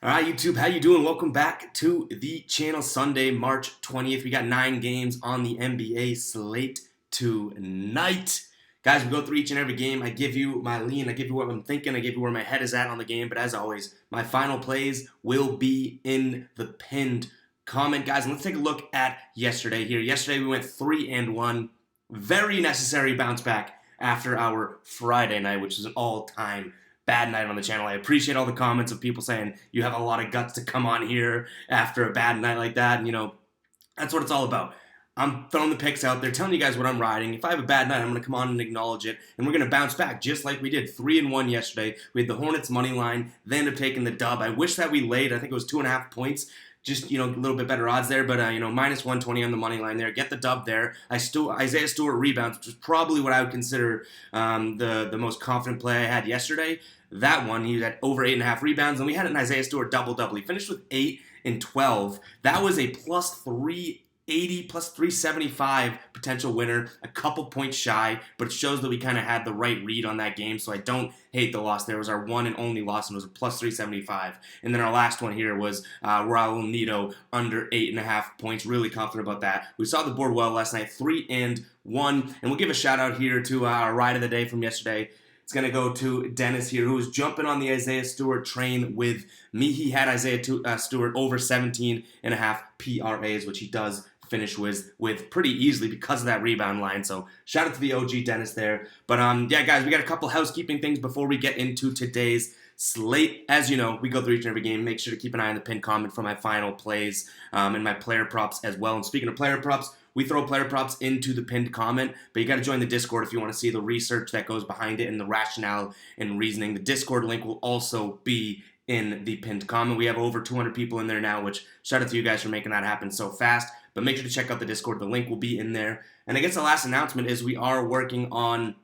All right, YouTube, how you doing? Welcome back to the channel. Sunday, March 20th. We got 9 games on the NBA slate tonight. Guys, we go through each and every game. I give you my lean. I give you what I'm thinking. I give you where my head is at on the game. But as always, my final plays will be in the pinned comment, guys. And let's take a look at yesterday here. Yesterday, we went 3-1. Very necessary bounce back after our Friday night, which is an all-time bad night on the channel. I appreciate all the comments of people saying you have a lot of guts to come on here after a bad night like that. And, that's what it's all about. I'm throwing the picks out there, telling you guys what I'm riding. If I have a bad night, I'm going to come on and acknowledge it. And we're going to bounce back just like we did 3-1 yesterday. We had the Hornets money line. They ended up taking the dub. I wish that we laid, I think it was 2.5 points. Just, a little bit better odds there, but, minus 120 on the money line there. Get the dub there. Isaiah Stewart rebounds, which is probably what I would consider the most confident play I had yesterday. That one, he had over 8.5 rebounds, and we had an Isaiah Stewart double-double. He finished with 8 and 12. That was a plus 380, plus 375 potential winner, a couple points shy, but it shows that we kind of had the right read on that game, so I don't hate the loss there. It was our one and only loss, and it was a plus 375. And then our last one here was Raul Neto under 8.5 points. Really confident about that. We saw the board well last night, 3-1. And we'll give a shout out here to our ride of the day from yesterday. It's going to go to Dennis here, who was jumping on the Isaiah Stewart train with me. He had Isaiah Stewart over 17.5 PRAs, which he does finish with pretty easily because of that rebound line. So shout out to the OG Dennis there. But yeah, guys, we got a couple housekeeping things before we get into today's slate. As you know, we go through each and every game. Make sure to keep an eye on the pinned comment for my final plays and my player props as well. And speaking of player props, we throw player props into the pinned comment, but you got to join the Discord if you want to see the research that goes behind it and the rationale and reasoning. The Discord link will also be in the pinned comment. We have over 200 people in there now, which shout out to you guys for making that happen so fast. But make sure to check out the Discord. The link will be in there. And I guess the last announcement is we are working on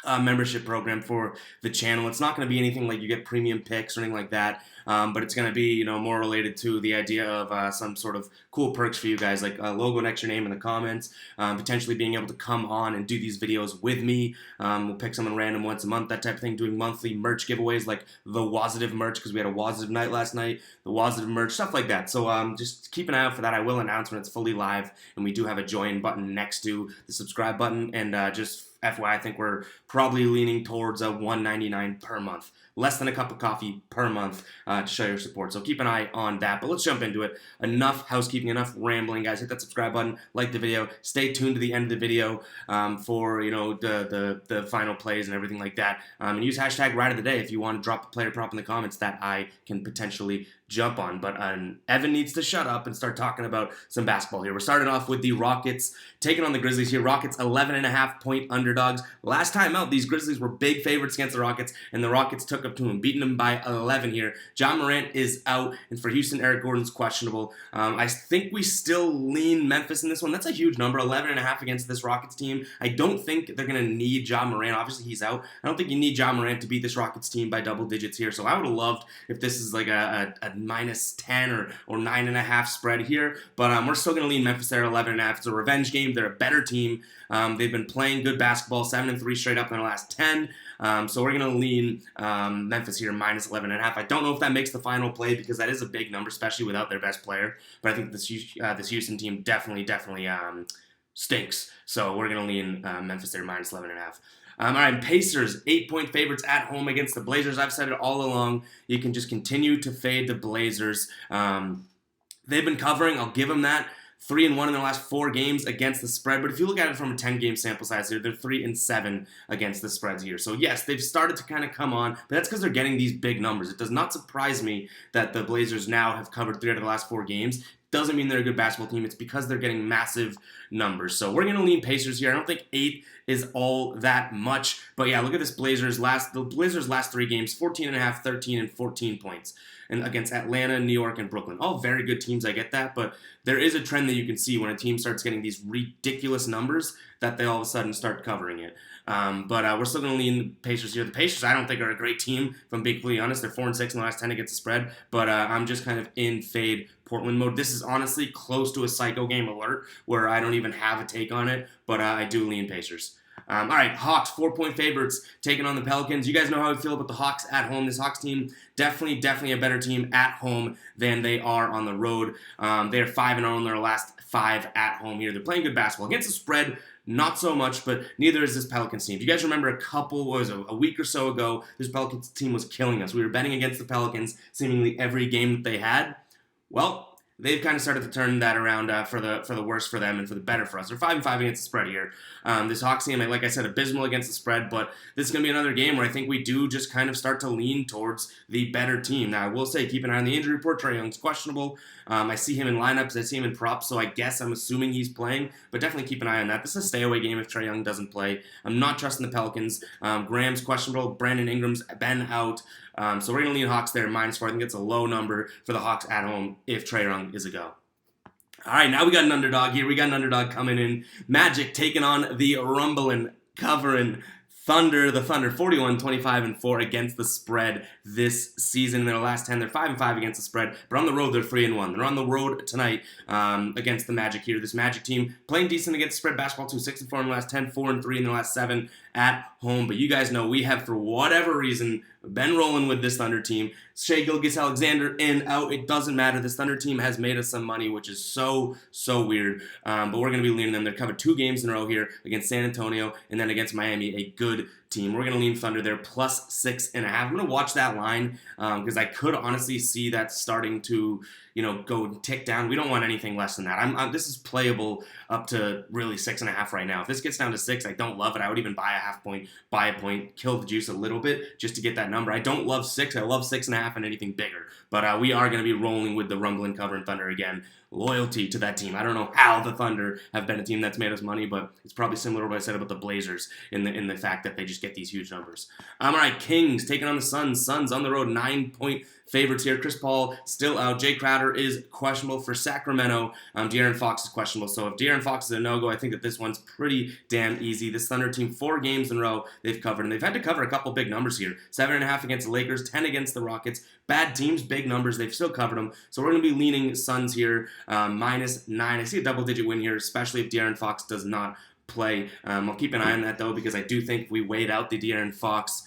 a membership program for the channel. It's not going to be anything like you get premium picks or anything like that, but it's going to be more related to the idea of some sort of cool perks for you guys, like a logo next to your name in the comments, potentially being able to come on and do these videos with me. We'll pick someone random once a month, that type of thing, doing monthly merch giveaways like the Wazitive merch, because we had a Wazitive night last night, the Wazitive merch, stuff like that. So just keep an eye out for that. I will announce when it's fully live, and we do have a join button next to the subscribe button, and just FYI, I think we're probably leaning towards a $1.99 per month. Less than a cup of coffee per month to show your support. So keep an eye on that. But let's jump into it. Enough housekeeping, enough rambling, guys. Hit that subscribe button, like the video. Stay tuned to the end of the video for the final plays and everything like that. And use hashtag ride of the day if you want to drop a player prop in the comments that I can potentially jump on. But Evan needs to shut up and start talking about some basketball here. We're starting off with the Rockets taking on the Grizzlies here. Rockets 11.5 point underdogs. Last time out, these Grizzlies were big favorites against the Rockets, and the Rockets took up to them, beating them by 11 here. Ja Morant is out, and for Houston, Eric Gordon's questionable. I think we still lean Memphis in this one. That's a huge number, 11.5 against this Rockets team. I don't think they're going to need Ja Morant. Obviously, he's out. I don't think you need Ja Morant to beat this Rockets team by double digits here, so I would have loved if this is like a minus 10 or 9.5 spread here, but we're still going to lean Memphis there 11.5. It's a revenge game. They're a better team. They've been playing good basketball, 7-3 straight up in their last 10. So we're going to lean Memphis here minus 11.5. I don't know if that makes the final play because that is a big number, especially without their best player. But I think this Houston team definitely stinks. So we're going to lean Memphis there minus 11.5. All right, Pacers, 8-point favorites at home against the Blazers. I've said it all along. You can just continue to fade the Blazers. They've been covering. I'll give them that. 3-1 in their last 4 games against the spread. But if you look at it from a 10-game sample size here, they're 3-7 against the spreads here. So yes, they've started to kind of come on, but that's because they're getting these big numbers. It does not surprise me that the Blazers now have covered 3 out of the last 4 games. Doesn't mean they're a good basketball team. It's because they're getting massive numbers. So we're going to lean Pacers here. I don't think 8 is all that much. But yeah, look at this the Blazers' last 3 games, 14.5, 13, and 14 points. And against Atlanta, New York, and Brooklyn. All very good teams, I get that. But there is a trend that you can see when a team starts getting these ridiculous numbers that they all of a sudden start covering it. But we're still going to lean the Pacers here. The Pacers, I don't think, are a great team, if I'm being completely honest. They're 4-6 in the last 10 against the spread. But I'm just kind of in fade Portland mode. This is honestly close to a psycho game alert where I don't even have a take on it. But I do lean Pacers. All right, Hawks, 4-point favorites taking on the Pelicans. You guys know how I feel about the Hawks at home. This Hawks team, definitely a better team at home than they are on the road. They're 5-0 in their last 5 at home here. They're playing good basketball. Against the spread, not so much, but neither is this Pelicans team. If you guys remember a week or so ago, this Pelicans team was killing us. We were betting against the Pelicans seemingly every game that they had. Well, they've kind of started to turn that around for the worse for them and for the better for us. They're 5-5 against the spread here. This Hawks team, like I said, abysmal against the spread, but this is going to be another game where I think we do just kind of start to lean towards the better team. Now, I will say, keep an eye on the injury report. Trae Young's questionable. I see him in lineups. I see him in props, so I'm assuming he's playing, but definitely keep an eye on that. This is a stay-away game if Trae Young doesn't play. I'm not trusting the Pelicans. Graham's questionable. Brandon Ingram's been out. So we're going to lean Hawks there, -4. I think it's a low number for the Hawks at home if Trae Young is a go. All right, now we got an underdog here. We got an underdog coming in. Magic taking on the rumbling, covering Thunder. The Thunder, 41-25-4 against the spread this season. In their last 10, they're 5-5 against the spread. But on the road, they're 3-1. They're on the road tonight against the Magic here. This Magic team playing decent against spread basketball too. 6-4 in the last 10, 4-3 in the last 7 at home. But you guys know we have, for whatever reason, been rolling with this Thunder team. Shai Gilgeous-Alexander in, out, it doesn't matter. This Thunder team has made us some money, which is so weird. But we're going to be leaning them. They're covered 2 games in a row here against San Antonio and then against Miami, a good team. We're going to lean Thunder there, +6.5. I'm going to watch that line because I could honestly see that starting to, go tick down. We don't want anything less than that. This is playable up to really 6.5 right now. If this gets down to 6, I don't love it. I would even buy a half point, buy a point, kill the juice a little bit just to get that number. I don't love 6. I love 6.5 and anything bigger. But we are going to be rolling with the rumbling cover and Thunder again. Loyalty to that team. I don't know how the Thunder have been a team that's made us money, but it's probably similar to what I said about the Blazers in the fact that they just get these huge numbers. All right, Kings taking on the Suns. Suns on the road, 9-point favorites here. Chris Paul still out. Jay Crowder is questionable for Sacramento. De'Aaron Fox is questionable. So if De'Aaron Fox is a no-go, I think that this one's pretty damn easy. This Thunder team, 4 games in a row they've covered, and they've had to cover a couple big numbers here. 7.5 against the Lakers, 10 against the Rockets. Bad teams, big numbers. They've still covered them. So we're going to be leaning Suns here, -9. I see a double-digit win here, especially if De'Aaron Fox does not play. I'll keep an eye on that, though, because I do think if we wait out the De'Aaron Fox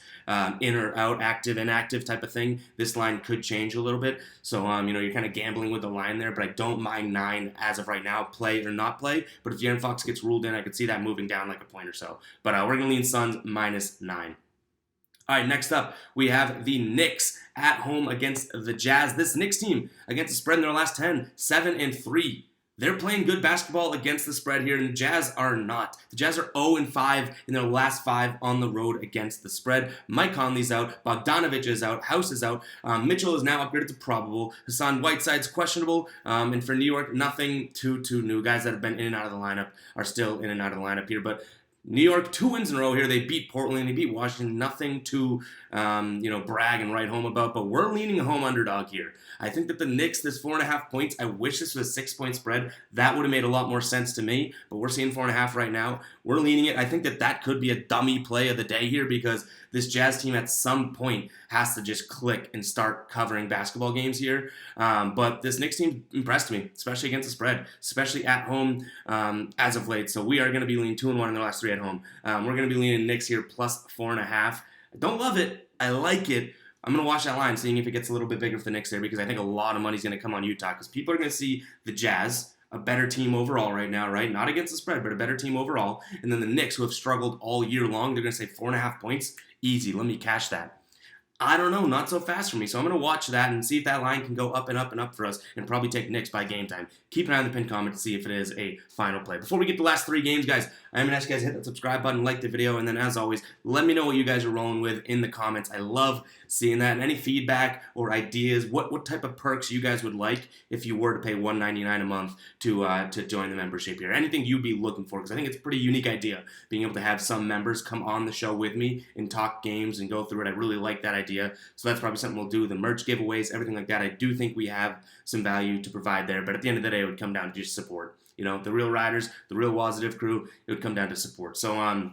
in or out, active, inactive type of thing, this line could change a little bit. So, you're kind of gambling with the line there, but I don't mind 9 as of right now, play or not play. But if De'Aaron Fox gets ruled in, I could see that moving down like a point or so. But we're going to lean Suns -9. All right, next up, we have the Knicks at home against the Jazz. This Knicks team, against the spread in their last 10, 7-3. They're playing good basketball against the spread here, and the Jazz are not. The Jazz are 0-5 in their last 5 on the road against the spread. Mike Conley's out. Bogdanovich is out. House is out. Mitchell is now upgraded to probable. Hassan Whiteside's questionable. And for New York, nothing too new. Guys that have been in and out of the lineup are still in and out of the lineup here, but New York, 2 wins in a row here. They beat Portland. They beat Washington. Nothing to, brag and write home about. But we're leaning a home underdog here. I think that the Knicks, this 4.5 points, I wish this was a 6-point spread. That would have made a lot more sense to me. But we're seeing 4.5 right now. We're leaning it. I think that could be a dummy play of the day here because this Jazz team at some point has to just click and start covering basketball games here. But this Knicks team impressed me, especially against the spread, especially at home as of late. So we are going to be leaning 2-1 in their last 3 at home. We're going to be leaning Knicks here +4.5. I don't love it. I like it. I'm going to watch that line, seeing if it gets a little bit bigger for the Knicks there, because I think a lot of money is going to come on Utah, because people are going to see the Jazz, a better team overall right now, right? Not against the spread, but a better team overall. And then the Knicks, who have struggled all year long, they're going to say 4.5 points. Easy. Let me cash that. I don't know, not so fast for me. So I'm going to watch that and see if that line can go up and up and up for us and probably take Knicks by game time. Keep an eye on the pinned comment to see if it is a final play. Before we get the last 3 games, guys, I'm going to ask you guys to hit that subscribe button, like the video, and then as always, let me know what you guys are rolling with in the comments. I love seeing that. And any feedback or ideas, what type of perks you guys would like if you were to pay $1.99 a month to join the membership here. Anything you'd be looking for, because I think it's a pretty unique idea, being able to have some members come on the show with me and talk games and go through it. I really like that idea. So that's probably something we'll do. The merch giveaways, everything like that. I do think we have some value to provide there. But at the end of the day, it would come down to just support. The real riders, the real Wazative crew, it would come down to support. So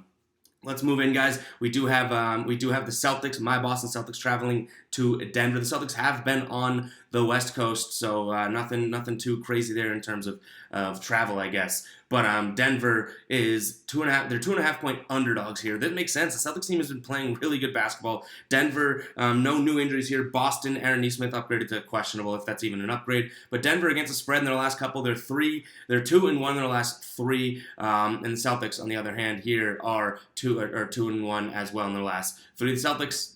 let's move in, guys. We do have the Celtics, my Boston Celtics, traveling to Denver. The Celtics have been on the West Coast, so nothing too crazy there in terms of travel, I guess. But Denver is 2.5. They're 2.5-point underdogs here. That makes sense. The Celtics team has been playing really good basketball. Denver, no new injuries here. Boston, Aaron Nesmith upgraded to questionable, if that's even an upgrade. But Denver against the spread in their last couple, they're 2-1 in their last 3. And the Celtics, on the other hand, here are 2-1 as well in their last 3. The Celtics,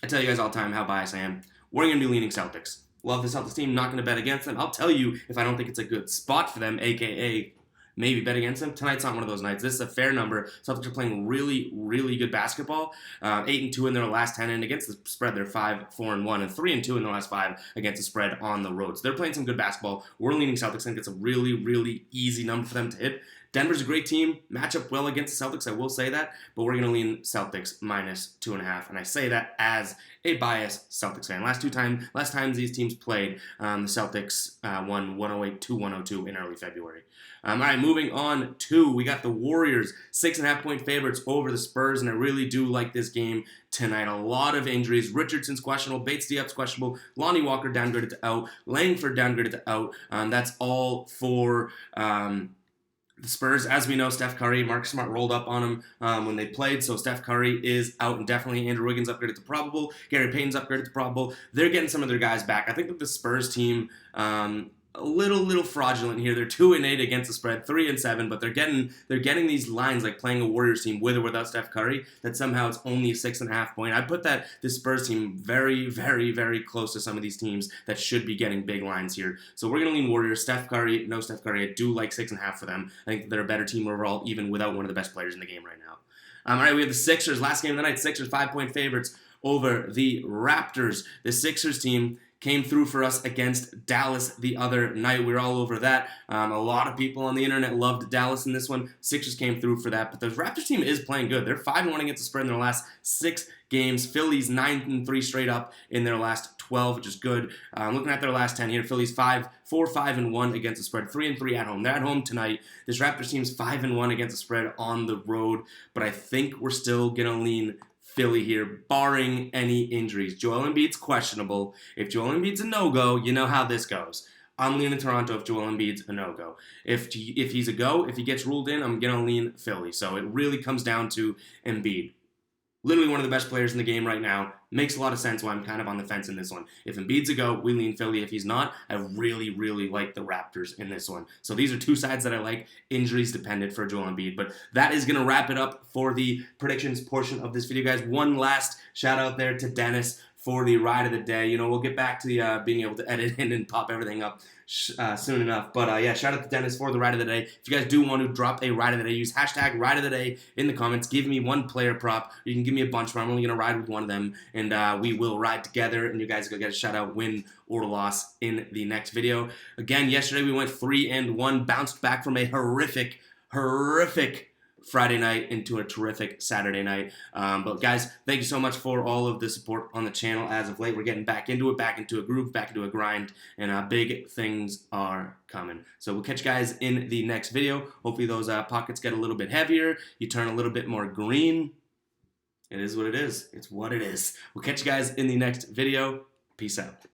I tell you guys all the time how biased I am. We're going to be leaning Celtics. Love the Celtics team. Not going to bet against them. I'll tell you if I don't think it's a good spot for them, a.k.a. maybe bet against them. Tonight's not one of those nights. This is a fair number. Celtics are playing really, really good basketball. 8-2 in their last 10, and against the spread, they're 5-4-1, and 3-2 in their last 5 against the spread on the road. So they're playing some good basketball. We're leaning Celtics. I think it's a really, really easy number for them to hit. Denver's a great team. Match up well against the Celtics, I will say that. But we're going to lean Celtics -2.5. And I say that as a biased Celtics fan. Last times these teams played, the Celtics won 108-102 in early February. All right, moving on to, we got the Warriors, 6.5-point favorites over the Spurs, and I really do like this game tonight. A lot of injuries. Richardson's questionable, Bates-Diop's questionable, Lonnie Walker downgraded to out, Langford downgraded to out. That's all for the Spurs. As we know, Steph Curry, Marcus Smart rolled up on him when they played, so Steph Curry is out indefinitely. Andrew Wiggins upgraded to probable. Gary Payton's upgraded to probable. They're getting some of their guys back. I think that the Spurs team, a little fraudulent here. They're 2-8 against the spread, 3-7, but they're getting these lines like playing a Warriors team with or without Steph Curry, that somehow it's only a 6.5 point. I put that this Spurs team very, very, very close to some of these teams that should be getting big lines here. So we're gonna lean Warriors. Steph Curry, no Steph Curry. I do like 6.5 for them. I think they're a better team overall, even without one of the best players in the game right now. All right, we have the Sixers. Last game of the night, Sixers 5-point favorites over the Raptors. The Sixers team came through for us against Dallas the other night. We were all over that. A lot of people on the internet loved Dallas in this one. Sixers came through for that, but the Raptors team is playing good. They're 5-1 against the spread in their last 6 games. Philly's 9-3 straight up in their last 12, which is good. Looking at their last 10 here, Philly's 4-5-1 against the spread, 3-3 at home. They're at home tonight. This Raptors team's 5-1 against the spread on the road, but I think we're still gonna lean Philly here, barring any injuries. Joel Embiid's questionable. If Joel Embiid's a no-go, you know how this goes. I'm leaning Toronto if Joel Embiid's a no-go. If he's a go, if he gets ruled in, I'm going to lean Philly. So it really comes down to Embiid. Literally one of the best players in the game right now. Makes a lot of sense why I'm kind of on the fence in this one. If Embiid's a go, we lean Philly. If he's not, I really, really like the Raptors in this one. So these are two sides that I like, injuries dependent for Joel Embiid. But that is going to wrap it up for the predictions portion of this video, guys. One last shout out there to Dennis for the ride of the day. You know, we'll get back to being able to edit in and pop everything up soon enough. But yeah, shout out to Dennis for the ride of the day. If you guys do want to drop a ride of the day, use hashtag ride of the day in the comments. Give me one player prop. You can give me a bunch, but I'm only going to ride with one of them. And we will ride together, and you guys go get a shout out, win or loss in the next video. Again, yesterday we went 3-1, bounced back from a horrific Friday night into a terrific Saturday night. But guys, thank you so much for all of the support on the channel as of late. We're getting back into it, back into a groove, back into a grind, and big things are coming. So we'll catch you guys in the next video. Hopefully those pockets get a little bit heavier. You turn a little bit more green. It is what it is. It's what it is. We'll catch you guys in the next video. Peace out.